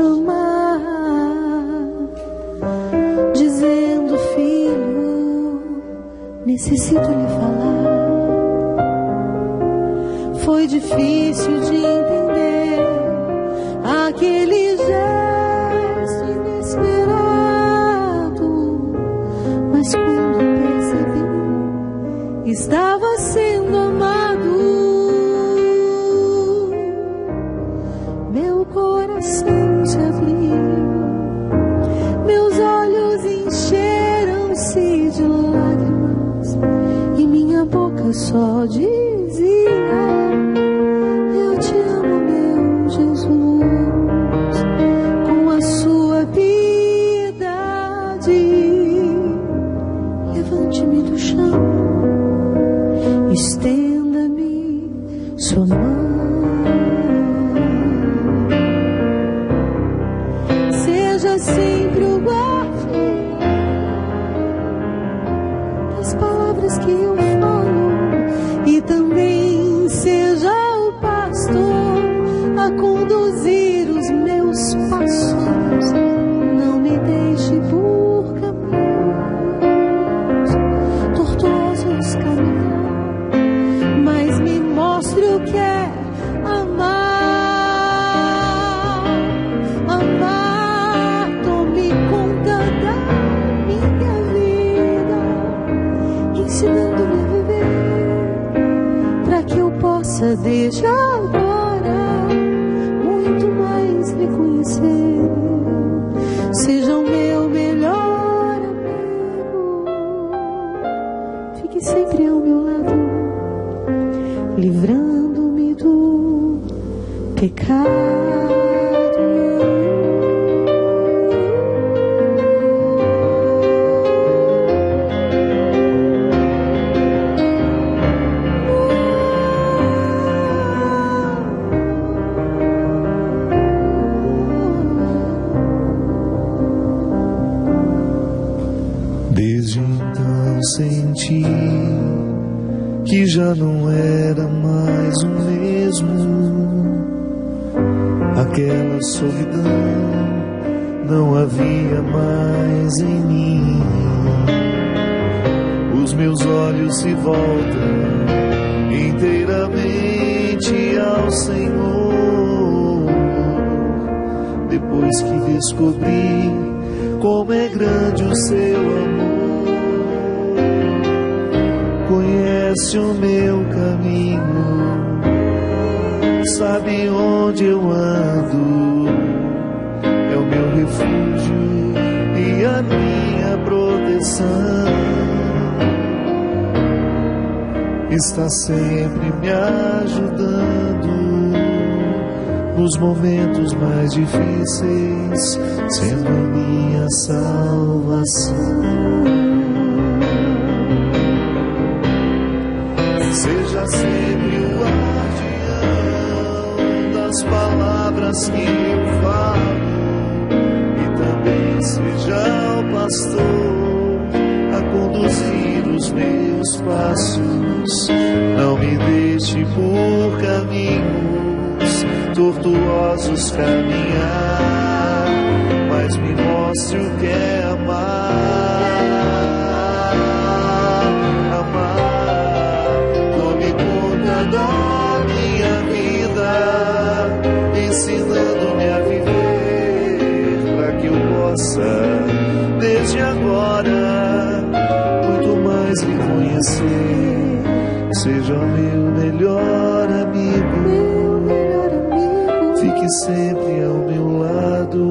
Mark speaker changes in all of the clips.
Speaker 1: chamar, dizendo: filho, necessito lhe falar. Foi difícil de entender aquele gesto inesperado, mas quando percebi, estava sendo amado. Meu coração se abriu, meus olhos encheram-se de lágrimas e minha boca só dizia: eu te amo, meu Jesus. Com a sua piedade, levante-me do chão, estenda-me sua mão. Seja sempre o guardião das palavras que eu falo, e também seja o pastor a conduzir os meus passos. Não me deixe por caminhos tortuosos caminhar, mas me mostre o que é amar. Amar, tome conta da minha vida, ensinando-me a viver, para que eu possa desde agora muito mais lhe conhecer. Seja o meu melhor amigo, fique sempre ao meu lado, livrando-me do pecado.
Speaker 2: Desde então senti que já não era mais o mesmo. Aquela solidão não havia mais em mim. Os meus olhos se voltam inteiramente ao Senhor, depois que descobri como é grande o seu amor. Conhece o meu caminho, sabe onde eu ando, é o meu refúgio e a minha proteção. Está sempre me ajudando nos momentos mais difíceis, sendo a minha salvação. Seja sempre o guardião das palavras que eu falo, e também seja o pastor a conduzir os meus passos. Não me deixe por caminhos tortuosos caminhar, mas me mostre o que é amar. Amar, tome conta da minha vida, ensinando-me a viver, para que eu possa, desde agora, muito mais lhe conhecer. Seja meu melhor amigo, fique sempre ao meu lado,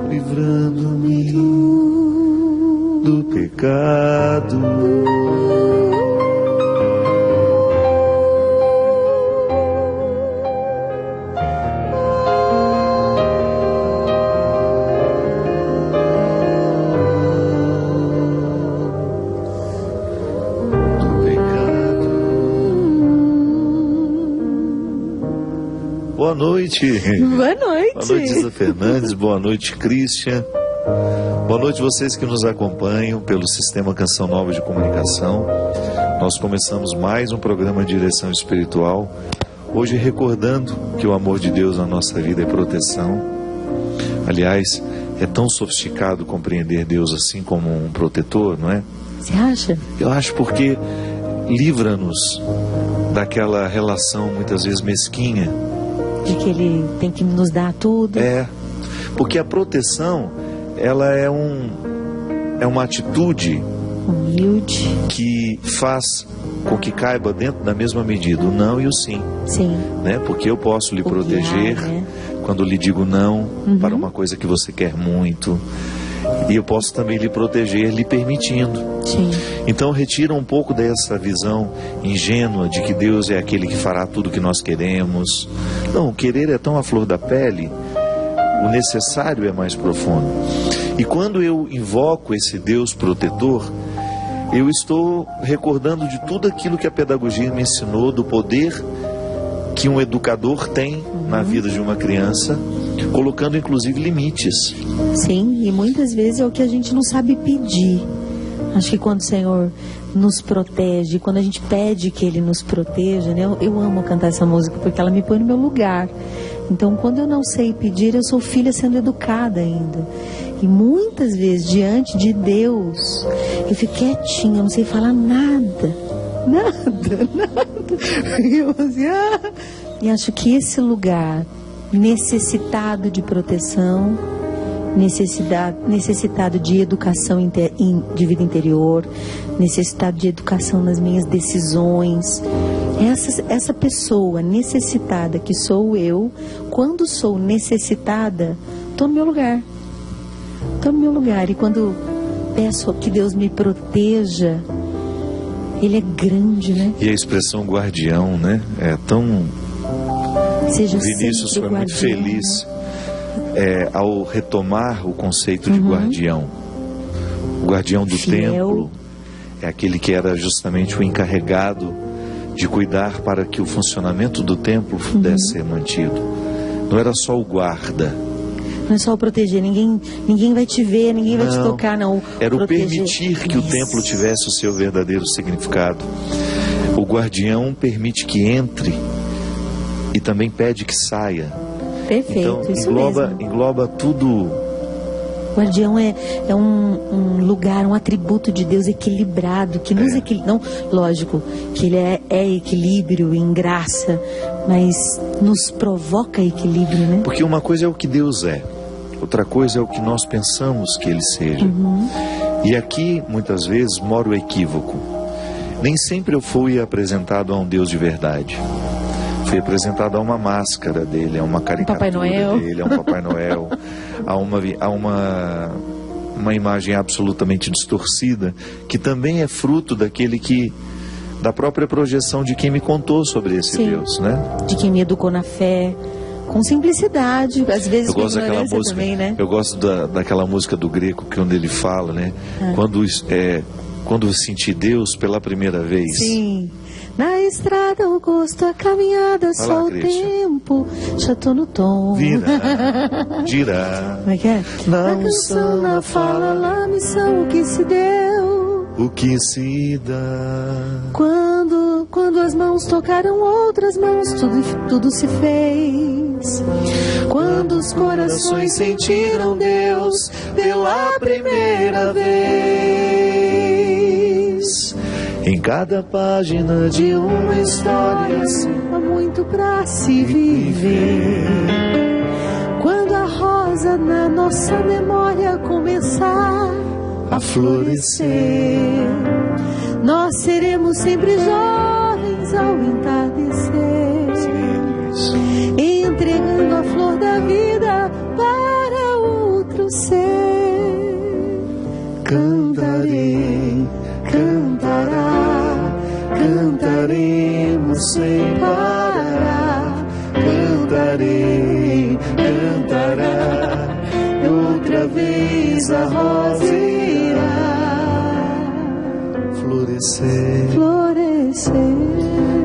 Speaker 2: livrando-me do pecado. Boa noite.
Speaker 1: Boa noite.
Speaker 2: Boa noite, Isa Fernandes. Boa noite, Christian. Boa noite vocês que nos acompanham pelo Sistema Canção Nova de Comunicação. Nós começamos mais um programa de direção espiritual, hoje recordando que o amor de Deus na nossa vida é proteção. Aliás, é tão sofisticado compreender Deus assim como um protetor, não é?
Speaker 1: Você acha?
Speaker 2: Eu acho, porque livra-nos daquela relação muitas vezes mesquinha.
Speaker 1: De que Ele tem que nos dar tudo.
Speaker 2: Porque a proteção, ela é uma atitude
Speaker 1: humilde,
Speaker 2: que faz com que caiba dentro da mesma medida o não e o sim.
Speaker 1: Sim.
Speaker 2: Né? Porque eu posso lhe proteger,
Speaker 1: né?
Speaker 2: Quando lhe digo não para uma coisa que você quer muito. E eu posso também lhe proteger, lhe permitindo.
Speaker 1: Sim.
Speaker 2: Então retira um pouco dessa visão ingênua de que Deus é aquele que fará tudo o que nós queremos. Não, o querer é tão à flor da pele, o necessário é mais profundo. E quando eu invoco esse Deus protetor, eu estou recordando de tudo aquilo que a pedagogia me ensinou, do poder que um educador tem na vida de uma criança, colocando inclusive limites.
Speaker 1: Sim, e muitas vezes é o que a gente não sabe pedir. Acho que quando o Senhor nos protege, quando a gente pede que Ele nos proteja, né? Eu amo cantar essa música porque ela me põe no meu lugar. Então, quando eu não sei pedir, eu sou filha sendo educada ainda. E muitas vezes, diante de Deus, eu fico quietinha, eu não sei falar nada. E eu assim, E acho que esse lugar necessitado de proteção, necessitado de educação de vida interior, necessitado de educação nas minhas decisões. Essa pessoa necessitada que sou eu, quando sou necessitada, estou no meu lugar. Estou no meu lugar. E quando peço que Deus me proteja, Ele é grande, né?
Speaker 2: E a expressão guardião, né? É tão...
Speaker 1: Vinícius
Speaker 2: foi
Speaker 1: guardião,
Speaker 2: muito feliz,
Speaker 1: né?
Speaker 2: Ao retomar o conceito de guardião. O guardião do templo é aquele que era justamente o encarregado de cuidar para que o funcionamento do templo pudesse ser mantido. Não era só o guarda.
Speaker 1: Não é só o proteger, ninguém vai te ver, ninguém vai te tocar, não.
Speaker 2: Era o permitir que o templo tivesse o seu verdadeiro significado. O guardião permite que entre e também pede que saia.
Speaker 1: Perfeito,
Speaker 2: então,
Speaker 1: isso mesmo.
Speaker 2: Engloba tudo.
Speaker 1: O guardião é um lugar, um atributo de Deus equilibrado, que nos equilibra. Não, lógico, que Ele é equilíbrio em graça, mas nos provoca equilíbrio, né?
Speaker 2: Porque uma coisa é o que Deus é, outra coisa é o que nós pensamos que Ele seja. E aqui, muitas vezes, mora o equívoco. Nem sempre eu fui apresentado a um Deus de verdade. Fui apresentado a uma máscara dele, a uma caricatura dele, a um Papai Noel, a uma imagem absolutamente distorcida, que também é fruto da própria projeção de quem me contou sobre esse Deus, né? De
Speaker 1: quem me educou na fé, com simplicidade, às vezes com ignorância
Speaker 2: música,
Speaker 1: também, né?
Speaker 2: Eu gosto daquela música do Greco, que onde ele fala, né? Quando eu senti Deus pela primeira vez.
Speaker 1: Sim. Na estrada o gosto, a caminhada, só o tempo. Já tô no tom.
Speaker 2: Dirá.
Speaker 1: Como é que é?
Speaker 2: Na
Speaker 1: canção, na fala, na missão, o que se deu.
Speaker 2: O que se dá.
Speaker 1: Quando as mãos tocaram outras mãos, tudo se fez. Quando os corações sentiram Deus pela primeira vez.
Speaker 2: Em cada página de uma história
Speaker 1: há muito pra se viver. Quando a rosa na nossa memória começar a florescer, nós seremos sempre jovens ao entardecer, entregando a flor da vida para outro ser. Cantarei, cantaremos sem parar. Cantará, e outra vez a rosa irá
Speaker 2: florescer.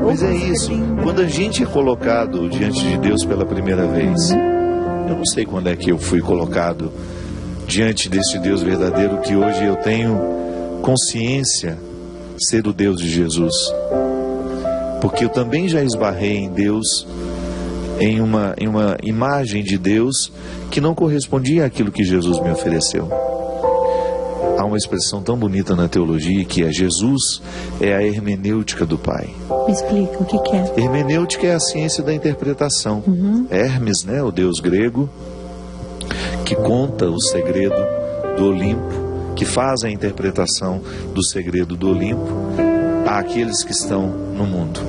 Speaker 2: Mas é isso, quando a gente é colocado diante de Deus pela primeira vez, eu não sei quando é que eu fui colocado diante desse Deus verdadeiro que hoje eu tenho consciência ser o Deus de Jesus. porque eu também já esbarrei em Deus, em uma imagem de Deus que não correspondia àquilo que Jesus me ofereceu. Há uma expressão tão bonita na teologia que é: Jesus é a hermenêutica do Pai.
Speaker 1: Me explica o que é.
Speaker 2: Hermenêutica é a ciência da interpretação. Hermes, né, o deus grego, que conta o segredo do Olimpo, que faz a interpretação do segredo do Olimpo àqueles que estão no mundo.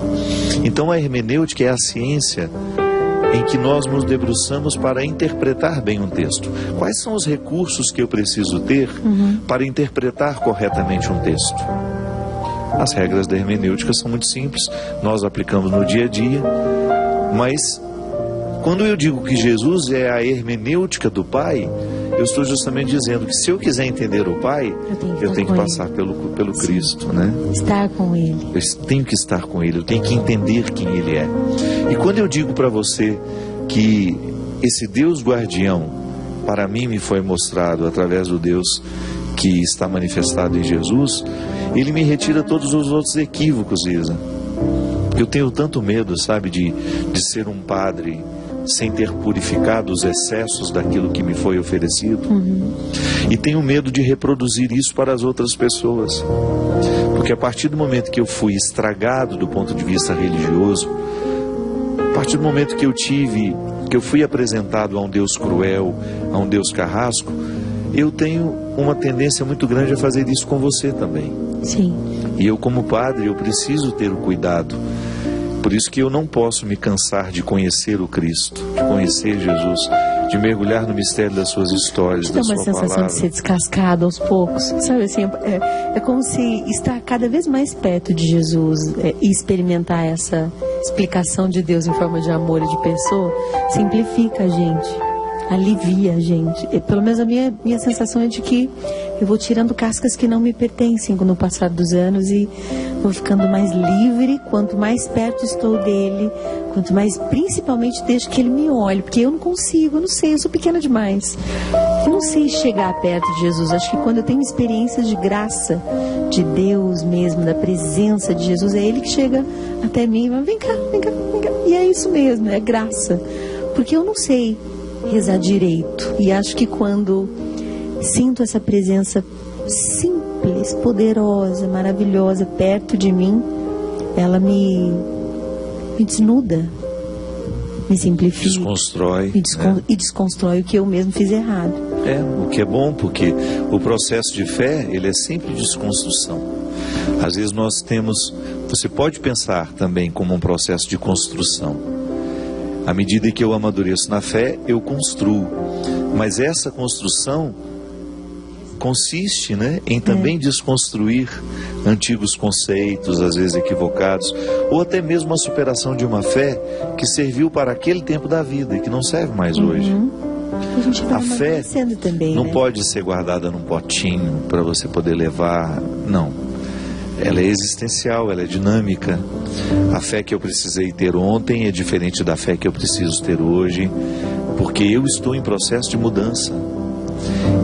Speaker 2: Então a hermenêutica é a ciência em que nós nos debruçamos para interpretar bem um texto. Quais são os recursos que eu preciso ter para interpretar corretamente um texto? As regras da hermenêutica são muito simples, nós aplicamos no dia a dia, mas quando eu digo que Jesus é a hermenêutica do Pai, eu estou justamente dizendo que se eu quiser entender o Pai, eu tenho que passar pelo Cristo, né?
Speaker 1: Estar com Ele.
Speaker 2: Eu tenho que estar com Ele, eu tenho que entender quem Ele é. E quando eu digo para você que esse Deus guardião, para mim me foi mostrado através do Deus que está manifestado em Jesus, Ele me retira todos os outros equívocos, Isa. Eu tenho tanto medo, sabe, de ser um padre sem ter purificado os excessos daquilo que me foi oferecido. E tenho medo de reproduzir isso para as outras pessoas, porque a partir do momento que eu fui estragado do ponto de vista religioso, a partir do momento que eu fui apresentado a um Deus cruel, a um Deus carrasco, eu tenho uma tendência muito grande a fazer isso com você também.
Speaker 1: Sim.
Speaker 2: E eu, como padre, eu preciso ter o cuidado. Por isso que eu não posso me cansar de conhecer o Cristo, de conhecer Jesus, de mergulhar no mistério das suas histórias, da sua palavra.
Speaker 1: Dá uma sensação de ser descascado aos poucos, sabe assim, é como se estar cada vez mais perto de Jesus e experimentar essa explicação de Deus em forma de amor e de pessoa, simplifica a gente, alivia a gente. Pelo menos a minha sensação é de que eu vou tirando cascas que não me pertencem no passar dos anos e vou ficando mais livre quanto mais perto estou dele, quanto mais, principalmente, deixo que ele me olhe, porque eu não consigo, eu não sei, eu sou pequena demais. Eu não sei chegar perto de Jesus. Acho que quando eu tenho experiências de graça, de Deus mesmo, da presença de Jesus, é Ele que chega até mim e fala: vem cá, vem cá, vem cá. E é isso mesmo, é graça. Porque eu não sei rezar direito. E acho que quando sinto essa presença simples, poderosa, maravilhosa perto de mim, ela me desnuda, me simplifica,
Speaker 2: desconstrói, e
Speaker 1: desconstrói o que eu mesmo fiz errado.
Speaker 2: O que é bom, porque o processo de fé, ele é sempre desconstrução. Às vezes você pode pensar também como um processo de construção. À medida que eu amadureço na fé, eu construo. Mas essa construção consiste, em também desconstruir antigos conceitos, às vezes equivocados, ou até mesmo a superação de uma fé que serviu para aquele tempo da vida e que não serve mais hoje. A fé também, não pode ser guardada num potinho para você poder levar, não. Ela é existencial, ela é dinâmica. A fé que eu precisei ter ontem é diferente da fé que eu preciso ter hoje, porque eu estou em processo de mudança.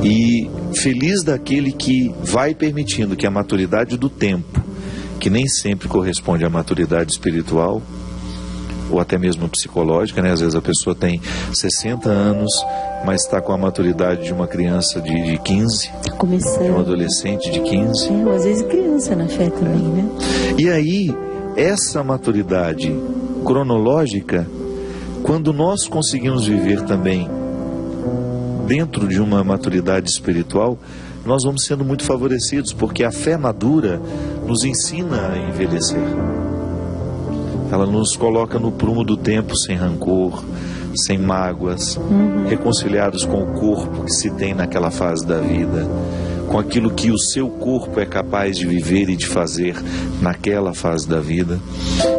Speaker 2: E feliz daquele que vai permitindo que a maturidade do tempo, que nem sempre corresponde à maturidade espiritual, ou até mesmo psicológica, Às vezes a pessoa tem 60 anos, mas está com a maturidade de uma criança de 15,
Speaker 1: começando,
Speaker 2: de um adolescente de 15.
Speaker 1: Ou às vezes criança na fé também,
Speaker 2: E aí, essa maturidade cronológica, quando nós conseguimos viver também dentro de uma maturidade espiritual, nós vamos sendo muito favorecidos, porque a fé madura nos ensina a envelhecer. Ela nos coloca no prumo do tempo sem rancor, sem mágoas, reconciliados com o corpo que se tem naquela fase da vida, com aquilo que o seu corpo é capaz de viver e de fazer naquela fase da vida.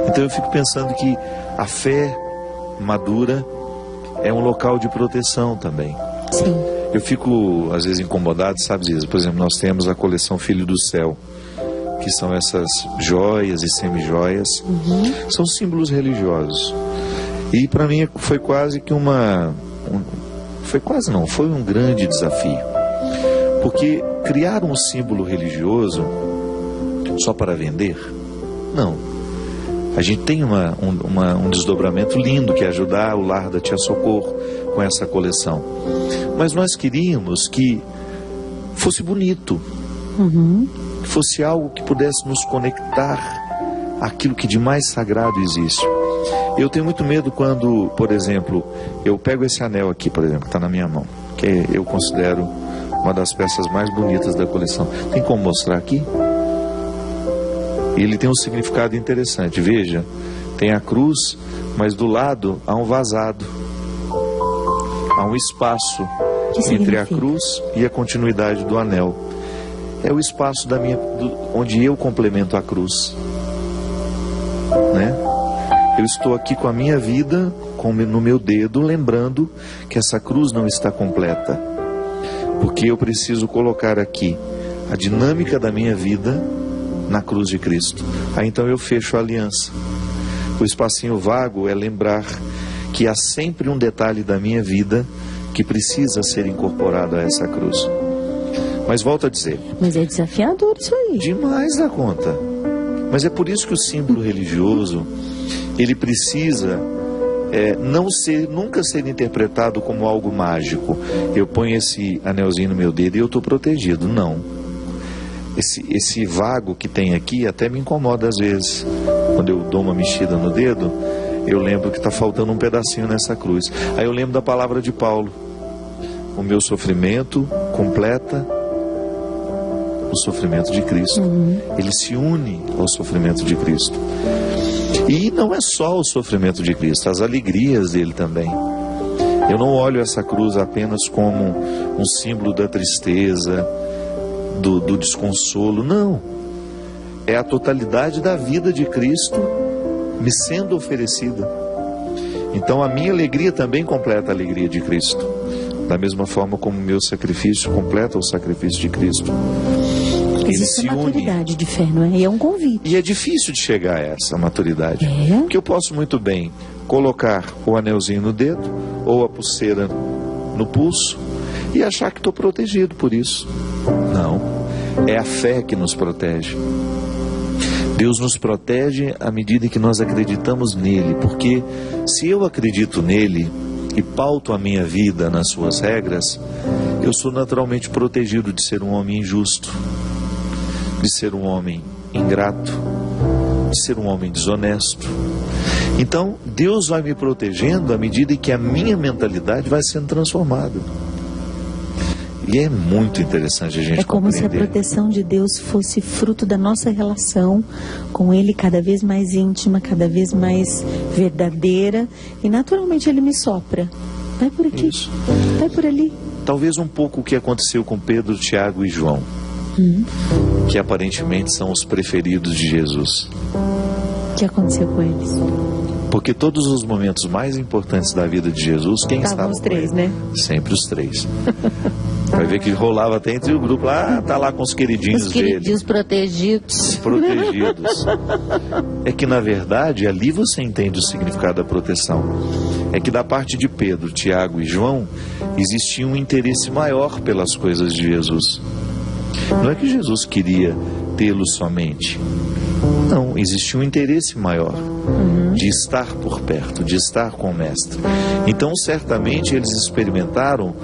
Speaker 2: Então eu fico pensando que a fé madura é um local de proteção também.
Speaker 1: Sim.
Speaker 2: Eu fico às vezes incomodado, sabe, Isa? Por exemplo, nós temos a coleção Filho do Céu, que são essas joias e semijoias, são símbolos religiosos. E para mim foi quase que foi um grande desafio. Porque criar um símbolo religioso só para vender? Não. A gente tem um desdobramento lindo que é ajudar o Lar da Tia Socorro com essa coleção. Mas nós queríamos que fosse bonito, que fosse algo que pudesse nos conectar àquilo que de mais sagrado existe. Eu tenho muito medo quando, por exemplo, eu pego esse anel aqui, por exemplo, que está na minha mão, que eu considero uma das peças mais bonitas da coleção. Tem como mostrar aqui? Ele tem um significado interessante. Veja, tem a cruz, mas do lado há um vazado. Há um espaço entre a cruz e a continuidade do anel. É o espaço onde eu complemento a cruz. Né? Eu estou aqui com a minha vida no meu dedo, lembrando que essa cruz não está completa. Porque eu preciso colocar aqui a dinâmica da minha vida na cruz de Cristo. Aí então eu fecho a aliança. O espacinho vago é lembrar que há sempre um detalhe da minha vida que precisa ser incorporado a essa cruz. Mas volto a dizer...
Speaker 1: Mas é desafiador isso aí.
Speaker 2: Demais da conta. Mas é por isso que o símbolo religioso, ele precisa nunca ser interpretado como algo mágico. Eu ponho esse anelzinho no meu dedo e eu estou protegido. Não. Esse vago que tem aqui até me incomoda às vezes. Quando eu dou uma mexida no dedo, eu lembro que está faltando um pedacinho nessa cruz. Aí eu lembro da palavra de Paulo: o meu sofrimento completa o sofrimento de Cristo. Ele se une ao sofrimento de Cristo. E não é só o sofrimento de Cristo, as alegrias dele também. Eu não olho essa cruz apenas como um símbolo da tristeza, do desconsolo. Não. É a totalidade da vida de Cristo me sendo oferecida. Então a minha alegria também completa a alegria de Cristo, da mesma forma como o meu sacrifício completa o sacrifício de Cristo.
Speaker 1: Existe a maturidade de fé, não é? E é um convite.
Speaker 2: E é difícil de chegar a essa maturidade. Porque eu posso muito bem colocar o anelzinho no dedo ou a pulseira no pulso e achar que estou protegido por isso. Não. É a fé que nos protege. Deus nos protege à medida que nós acreditamos nele, porque se eu acredito nele e pauto a minha vida nas suas regras, eu sou naturalmente protegido de ser um homem injusto, de ser um homem ingrato, de ser um homem desonesto. Então, Deus vai me protegendo à medida que a minha mentalidade vai sendo transformada. E é muito interessante a gente compreender. É como se a
Speaker 1: proteção de Deus fosse fruto da nossa relação com Ele, cada vez mais íntima, cada vez mais verdadeira. E naturalmente Ele me sopra. Vai por aqui, vai por ali.
Speaker 2: Talvez um pouco o que aconteceu com Pedro, Tiago e João, que aparentemente são os preferidos de Jesus.
Speaker 1: O que aconteceu com eles?
Speaker 2: Porque todos os momentos mais importantes da vida de Jesus, quem estava
Speaker 1: os três, né?
Speaker 2: Sempre os três. Vai ver que rolava até entre o grupo lá, tá lá com os queridinhos dele.
Speaker 1: Os protegidos.
Speaker 2: Protegidos. É que na verdade ali você entende o significado da proteção. É que da parte de Pedro, Tiago e João existia um interesse maior pelas coisas de Jesus. Não é que Jesus queria tê-los somente. Não, existia um interesse maior de estar por perto, de estar com o Mestre. Então certamente eles experimentaram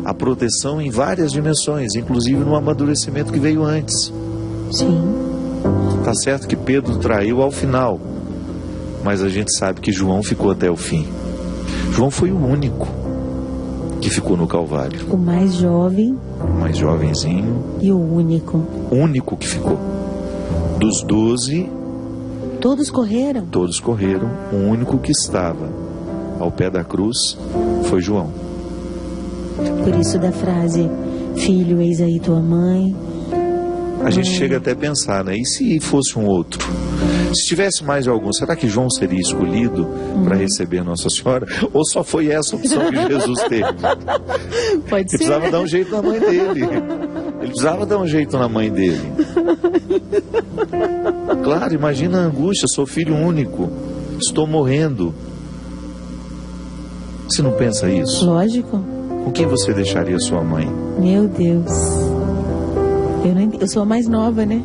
Speaker 2: a proteção em várias dimensões, inclusive no amadurecimento que veio antes.
Speaker 1: Sim.
Speaker 2: Tá certo que Pedro traiu ao final, mas a gente sabe que João ficou até o fim. João foi o único que ficou no Calvário.
Speaker 1: O mais jovem.
Speaker 2: O mais jovenzinho.
Speaker 1: E o único.
Speaker 2: O único que ficou. Dos 12...
Speaker 1: Todos correram.
Speaker 2: Todos correram. O único que estava ao pé da cruz foi João.
Speaker 1: Por isso da frase: filho, eis aí tua mãe.
Speaker 2: A gente chega até a pensar, né? E se fosse um outro? Se tivesse mais de algum, será que João seria escolhido para receber Nossa Senhora? Ou só foi essa opção que Jesus teve?
Speaker 1: Pode ser.
Speaker 2: Ele precisava dar um jeito na mãe dele. Ele precisava dar um jeito na mãe dele. Claro, imagina a angústia, sou filho único, estou morrendo. Você não pensa isso?
Speaker 1: Lógico.
Speaker 2: Com quem você deixaria sua mãe?
Speaker 1: Meu Deus. Eu sou a mais nova, né?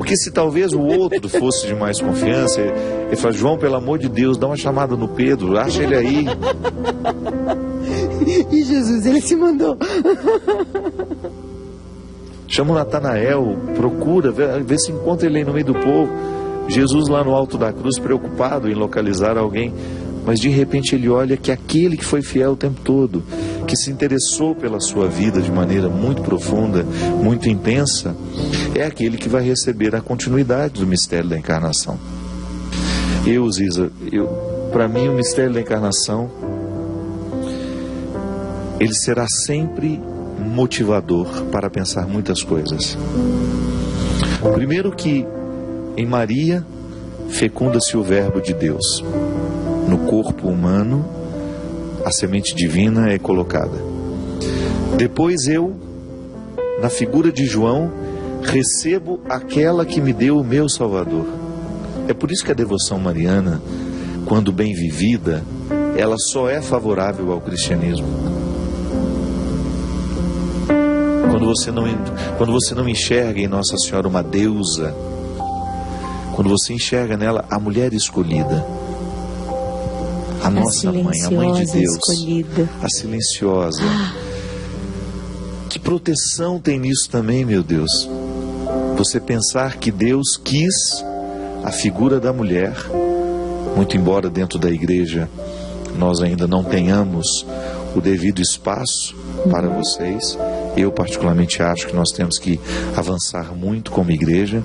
Speaker 2: Porque se talvez o outro fosse de mais confiança, ele fala: João, pelo amor de Deus, dá uma chamada no Pedro, acha ele aí.
Speaker 1: E Jesus, ele se mandou.
Speaker 2: Chama o Natanael, procura, vê se encontra ele aí no meio do povo. Jesus lá no alto da cruz, preocupado em localizar alguém. Mas de repente ele olha que aquele que foi fiel o tempo todo, que se interessou pela sua vida de maneira muito profunda, muito intensa, é aquele que vai receber a continuidade do mistério da encarnação. Ziza, para mim o mistério da encarnação, ele será sempre motivador para pensar muitas coisas. Primeiro que em Maria fecunda-se o Verbo de Deus. No corpo humano, a semente divina é colocada. Depois eu, na figura de João, recebo aquela que me deu o meu Salvador. É por isso que a devoção mariana, quando bem vivida, ela só é favorável ao cristianismo. Quando você não enxerga em Nossa Senhora uma deusa, quando você enxerga nela a mulher escolhida, a nossa mãe, a mãe de Deus, escolhida, a silenciosa. Que proteção tem nisso também, meu Deus. Você pensar que Deus quis a figura da mulher, muito embora dentro da igreja nós ainda não tenhamos o devido espaço para vocês. Eu particularmente acho que nós temos que avançar muito como igreja.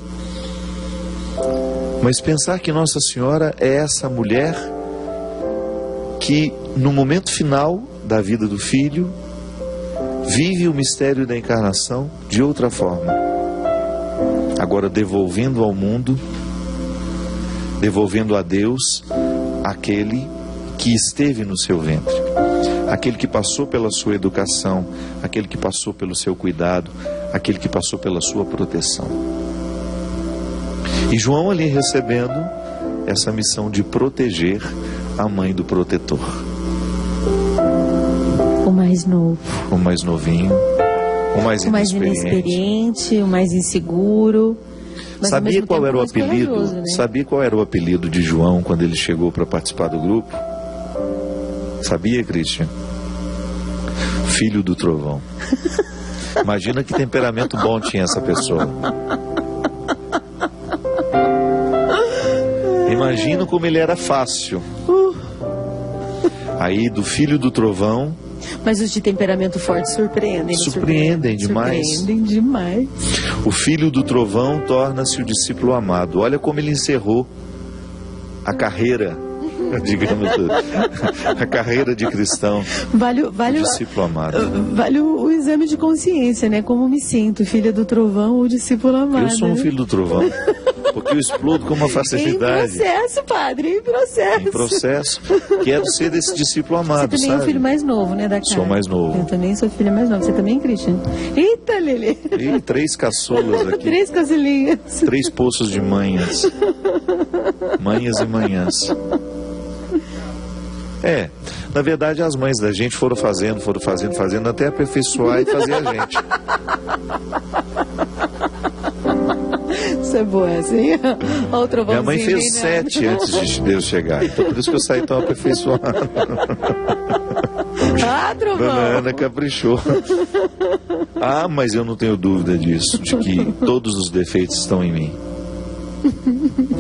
Speaker 2: Mas pensar que Nossa Senhora é essa mulher que no momento final da vida do Filho vive o mistério da encarnação de outra forma, agora devolvendo ao mundo, devolvendo a Deus aquele que esteve no seu ventre, aquele que passou pela sua educação, aquele que passou pelo seu cuidado, aquele que passou pela sua proteção. E João ali recebendo essa missão de proteger a mãe do protetor.
Speaker 1: O mais novo.
Speaker 2: O mais novinho, o mais inexperiente,
Speaker 1: o mais inseguro.
Speaker 2: Sabia qual era o apelido? Né? Sabia qual era o apelido de João quando ele chegou para participar do grupo? Sabia, Christian? Filho do trovão. Imagina que temperamento bom tinha essa pessoa. Imagina como ele era fácil. Aí do filho do trovão.
Speaker 1: Mas os de temperamento forte surpreendem.
Speaker 2: Surpreendem demais.
Speaker 1: Surpreendem demais.
Speaker 2: O filho do trovão torna-se o discípulo amado. Olha como ele encerrou a carreira, digamos, a carreira de cristão.
Speaker 1: Vale o
Speaker 2: discípulo amado.
Speaker 1: Vale o exame de consciência, né? Como me sinto, filha do trovão ou discípulo amado?
Speaker 2: Eu sou um filho do trovão. Porque eu explodo com uma facilidade.
Speaker 1: Em processo, padre, em processo.
Speaker 2: Em processo. Quero ser desse discípulo amado,
Speaker 1: Você também é o filho mais novo, né, da casa?
Speaker 2: Sou mais novo.
Speaker 1: Eu também sou filha mais nova. Você também, Christian? Eita, Lili.
Speaker 2: E 3 caçulas aqui.
Speaker 1: 3 caçulinhas.
Speaker 2: 3 poços de manhas. Manhas e manhãs. Na verdade as mães da gente foram fazendo até aperfeiçoar e fazer a gente.
Speaker 1: Isso é boa, assim. Outro
Speaker 2: Minha mãe fez 7 antes de Deus chegar. Então por isso que eu saí tão aperfeiçoado.
Speaker 1: Trovão.
Speaker 2: Dona Ana caprichou. Mas eu não tenho dúvida disso, de que todos os defeitos estão em mim.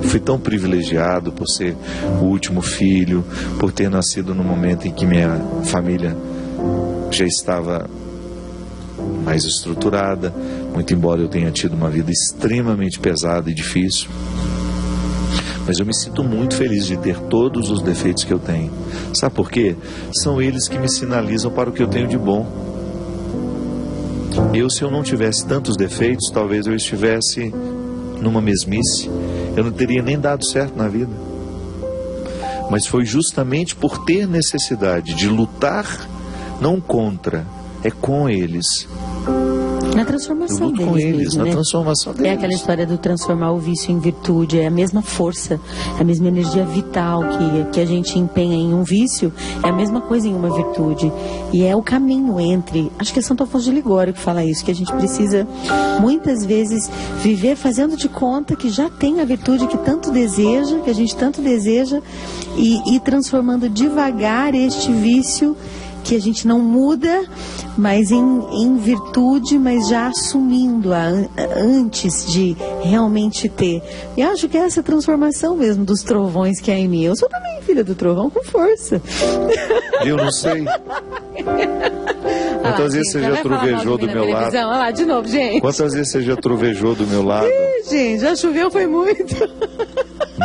Speaker 2: Fui tão privilegiado por ser o último filho, por ter nascido no momento em que minha família já estava mais estruturada, muito embora eu tenha tido uma vida extremamente pesada e difícil. Mas eu me sinto muito feliz de ter todos os defeitos que eu tenho. Sabe por quê? São eles que me sinalizam para o que eu tenho de bom. Se eu não tivesse tantos defeitos, talvez eu estivesse numa mesmice, eu não teria nem dado certo na vida. Mas foi justamente por ter necessidade de lutar, não contra, é com eles,
Speaker 1: Na transformação
Speaker 2: Eu luto com eles,
Speaker 1: mesmo,
Speaker 2: na
Speaker 1: né?
Speaker 2: transformação deles.
Speaker 1: É aquela história do transformar o vício em virtude, é a mesma força, é a mesma energia vital que a gente empenha em um vício, é a mesma coisa em uma virtude. E é o caminho entre, acho que é Santo Afonso de Ligório que fala isso, que a gente precisa muitas vezes viver fazendo de conta que já tem a virtude que tanto deseja, que a gente tanto deseja, e transformando devagar este vício que a gente não muda, mas em virtude, mas já assumindo-a antes de realmente ter. E acho que é essa transformação mesmo dos trovões que há em mim. Eu sou também filha do trovão com força.
Speaker 2: Eu não sei. Quantas vezes você já trovejou do meu lado?
Speaker 1: Olha lá, de novo, gente.
Speaker 2: Quantas vezes você já trovejou do meu lado?
Speaker 1: Gente, já choveu, foi muito.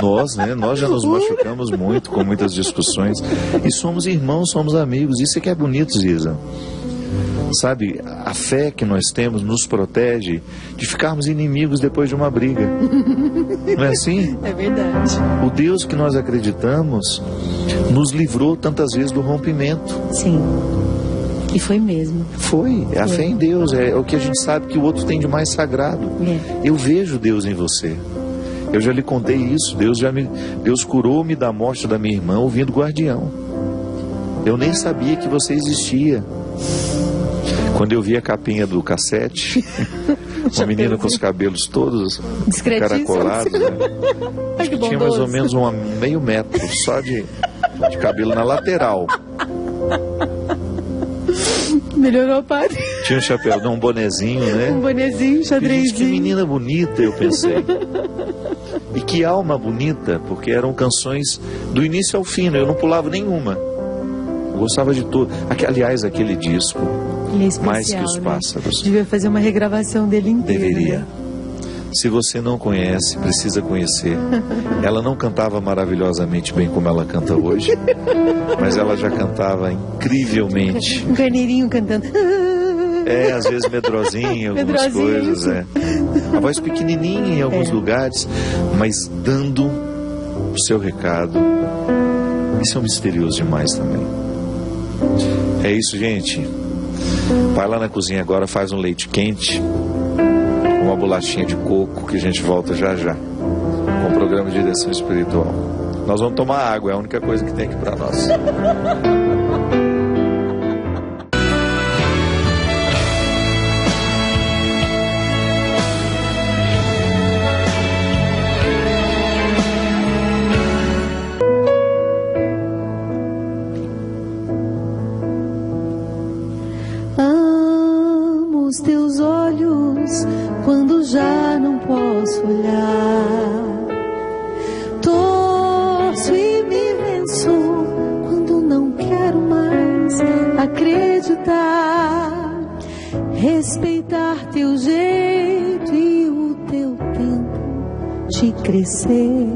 Speaker 2: Nós, né? Nós já nos machucamos muito com muitas discussões. E somos irmãos, somos amigos. Isso é que é bonito, Ziza. Sabe, a fé que nós temos nos protege de ficarmos inimigos depois de uma briga. Não é assim?
Speaker 1: É verdade.
Speaker 2: O Deus que nós acreditamos nos livrou tantas vezes do rompimento.
Speaker 1: Sim. E foi mesmo.
Speaker 2: Foi. A fé em Deus é o que a gente sabe que o outro tem de mais sagrado. Eu vejo Deus em você. Eu já lhe contei isso. Deus curou-me da morte da minha irmã ouvindo Guardião. Eu nem sabia que você existia. Quando eu vi a capinha do cassete, uma menina com os cabelos todos caracolados, né? Acho que tinha mais ou menos meio metro só de cabelo na lateral.
Speaker 1: Melhorou, padre.
Speaker 2: Tinha um chapéu, um bonezinho, né?
Speaker 1: Um bonezinho, xadrezinho.
Speaker 2: Que menina bonita, eu pensei. E que alma bonita, porque eram canções do início ao fim, né? Eu não pulava nenhuma. Eu gostava de tudo. Aliás, aquele disco,
Speaker 1: é especial,
Speaker 2: Mais que os Pássaros.
Speaker 1: Né? Devia fazer uma regravação dele inteira.
Speaker 2: Deveria.
Speaker 1: Né?
Speaker 2: Se você não conhece, precisa conhecer. Ela não cantava maravilhosamente bem como ela canta hoje, mas ela já cantava incrivelmente.
Speaker 1: Um carneirinho cantando.
Speaker 2: Às vezes medrosinha, algumas coisas. A voz pequenininha em alguns lugares, mas dando o seu recado. Isso é um misterioso demais também. É isso, gente. Vai lá na cozinha agora, faz um leite quente, uma bolachinha de coco, que a gente volta já já com o programa de direção espiritual. Nós vamos tomar água, é a única coisa que tem aqui para nós.
Speaker 1: Amo os teus olhos quando já não posso olhar. Torço e me venço quando não quero mais acreditar. Respeitar teu jeito e o teu tempo de crescer.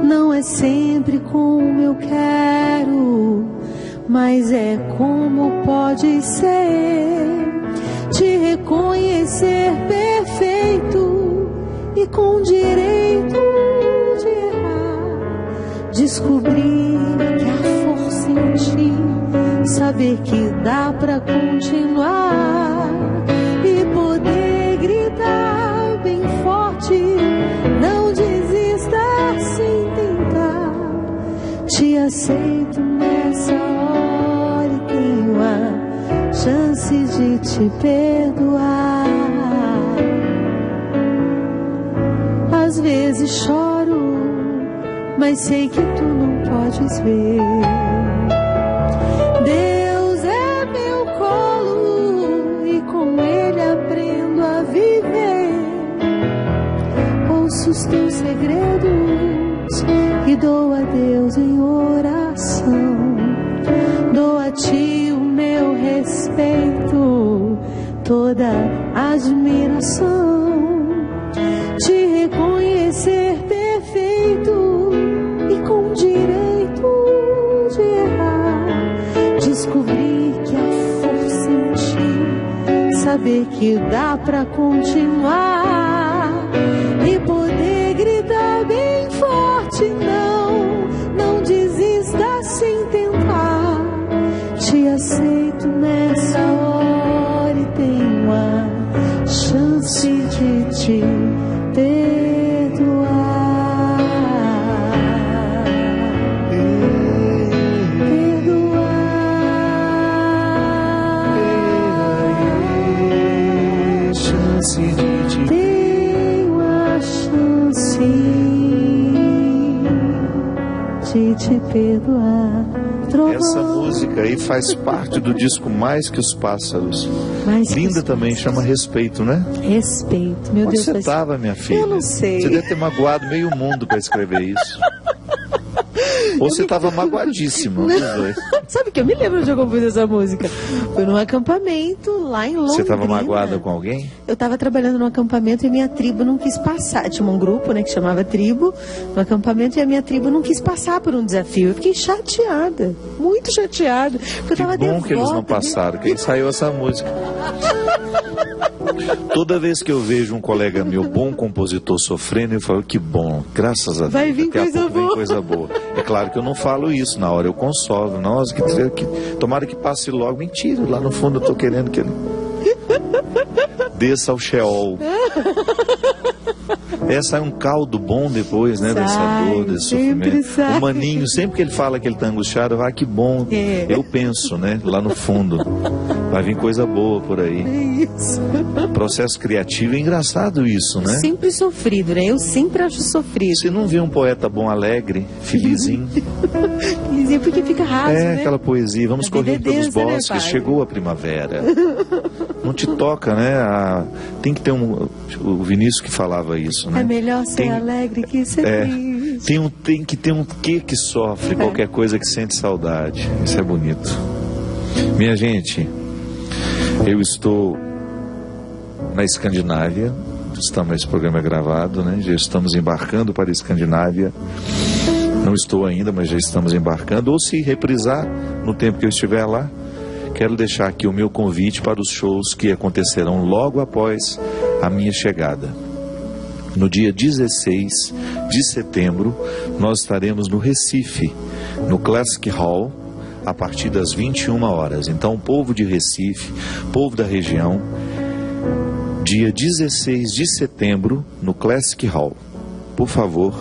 Speaker 1: Não é sempre como eu quero, mas é como pode ser. Te reconhecer perfeito e com direito de errar. Descobrir que há força em ti, saber que dá pra continuar e poder gritar bem forte. Não desista sem tentar. Te aceito nessa hora e tenho a chance de te perdoar. Às vezes choro, mas sei que tu não podes ver. Deus é meu colo e com ele aprendo a viver. Ouço os teus segredos e dou a Deus em oração. Dou a ti o meu respeito, toda admiração. Te reconhecer perfeito e com direito de errar. Descobrir que há força em ti, saber que dá pra continuar e poder gritar bem forte. Não desista sem tentar. Te aceito nessa hora e tenho a
Speaker 2: decidi.
Speaker 1: Tenho a chance de te perdoar.
Speaker 2: Essa música aí faz parte do disco Mais Que os Pássaros. Linda também, chama Respeito, né?
Speaker 1: Respeito, meu
Speaker 2: Onde
Speaker 1: Deus.
Speaker 2: você estava, minha filha?
Speaker 1: Eu não sei.
Speaker 2: Você deve ter magoado meio mundo para escrever isso. Ou você estava magoadíssimo, dos dois.
Speaker 1: Sabe que eu me lembro de eu compus essa música? Foi num acampamento lá em Londrina.
Speaker 2: Você estava magoada com alguém?
Speaker 1: Eu estava trabalhando num acampamento e minha tribo não quis passar. Tinha um grupo, né, que chamava Tribo, no acampamento, e a minha tribo não quis passar por um desafio. Eu fiquei chateada, muito chateada. Porque eu tava
Speaker 2: que bom que eles não passaram, que aí saiu essa música. Toda vez que eu vejo um colega meu, bom compositor, sofrendo, eu falo, que bom, graças a Deus.
Speaker 1: Vai vir coisa boa.
Speaker 2: Vem coisa boa. É claro que eu não falo isso na hora, eu consolo. Nossa, que tomara que passe logo. Mentira, lá no fundo eu tô querendo que ele desça ao Sheol. Sai um caldo bom depois, né? Dessa dor, desse sofrimento.
Speaker 1: Sai.
Speaker 2: O Maninho, sempre que ele fala que ele tá angustiado, vai, que bom. Eu penso, né? Lá no fundo. Vai vir coisa boa por aí.
Speaker 1: É isso.
Speaker 2: Processo criativo é engraçado isso, né?
Speaker 1: Sempre sofrido, né? Eu sempre acho sofrido.
Speaker 2: Você não vê um poeta bom, alegre, felizinho?
Speaker 1: Felizinho porque fica raso, né?
Speaker 2: Aquela poesia, vamos correr pelos bosques, né, chegou a primavera. Não te toca, né? Tem que ter o Vinícius que falava isso, né?
Speaker 1: É melhor ser alegre que ser triste.
Speaker 2: Tem que ter um quê que sofre, qualquer coisa que sente saudade. Isso é bonito. Minha gente, eu estou na Escandinávia. Esse programa é gravado, né? Já estamos embarcando para a Escandinávia. Não estou ainda, mas já estamos embarcando. Ou se reprisar no tempo que eu estiver lá, quero deixar aqui o meu convite para os shows que acontecerão logo após a minha chegada. No dia 16 de setembro, nós estaremos no Recife, no Classic Hall, a partir das 21 horas. Então, povo de Recife, povo da região, dia 16 de setembro, no Classic Hall. Por favor,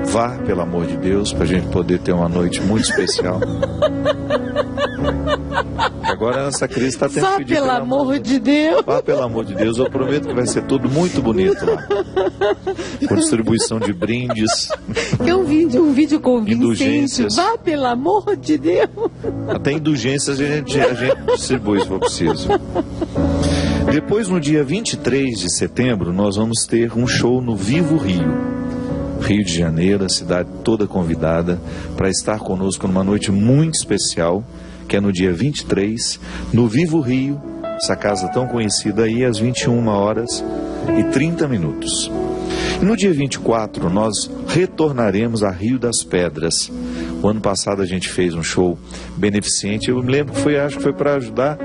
Speaker 2: vá, pelo amor de Deus, para a gente poder ter uma noite muito especial. Agora essa crise está tendo que pedir,
Speaker 1: pelo amor de Deus.
Speaker 2: Vá, pelo amor de Deus. Eu prometo que vai ser tudo muito bonito lá. Com distribuição de brindes.
Speaker 1: É um vídeo convincente.
Speaker 2: Indulgências.
Speaker 1: Vá, pelo amor de Deus.
Speaker 2: Até indulgências a gente distribui, se for preciso. Depois, no dia 23 de setembro, nós vamos ter um show no Vivo Rio. Rio de Janeiro, a cidade toda convidada para estar conosco numa noite muito especial, que é no dia 23, no Vivo Rio, essa casa tão conhecida aí, às 21h30. E no dia 24, nós retornaremos a Rio das Pedras. O ano passado a gente fez um show beneficente, eu me lembro que acho que foi para ajudar